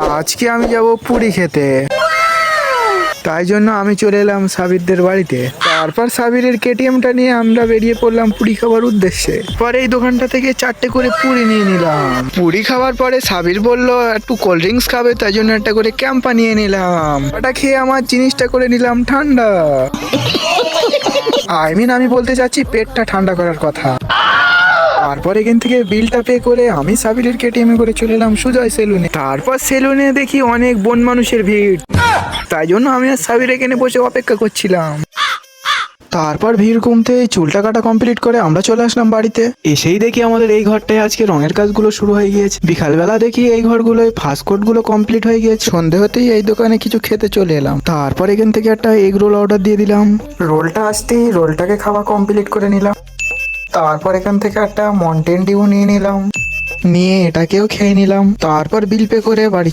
আজকে আমি যাব পুরি খেতে, তাই জন্য আমি চলে এলাম সাবিরদের বাড়িতে। তারপর সাবিরের কেটিএমটা নিয়ে আমরা বেরিয়ে পড়লাম পুরি খাবার উদ্দেশ্যে। পরে এই দোকানটা থেকে 4টে করে পুরি নিয়ে নিলাম। পুরি খাওয়ার পরে সাবির বলল একটু কোল্ড ড্রিঙ্কস খাবে, তাই জন্য একটা করে ক্যাম্পা নিয়ে নিলাম। ওটা খেয়ে আমার জিনিসটা করে নিলাম ঠান্ডা। আমি বলতে চাচ্ছি পেটটা ঠান্ডা করার কথা। তারপর এখান থেকে বিলটা পে করে আমি সাবিরের কেটিএমে করে চলে এলাম সুজয় সেলুনে। তারপর সেলুনে দেখি অনেক বন মানুষের ভিড়, তাই জন্য আমি আর সাবির এখানে বসে অপেক্ষা করছিলাম। তারপর ভিড় কমতে চুলটা কাটা কমপ্লিট করে আমরা চলে আসলাম বাড়িতে। এসেই দেখি আমাদের এই ঘরটায় আজকে রঙের কাজগুলো শুরু হয়ে গিয়েছে। বিকালবেলা দেখি এই ঘরগুলোয় ফাস্টফুড গুলো কমপ্লিট হয়ে গিয়েছে। সন্ধে হতেই এই দোকানে কিছু খেতে চলে এলাম। তারপর এখান থেকে একটা এগ রোল অর্ডার দিয়ে দিলাম। রোলটা আসতেই রোলটাকে খাওয়া কমপ্লিট করে নিলাম। তারপর এখান থেকে একটা মন্টেন ডিউ নিয়ে নিলাম, নিয়ে এটাকেও খেয়ে নিলাম। তারপর বিল পে করে বাড়ি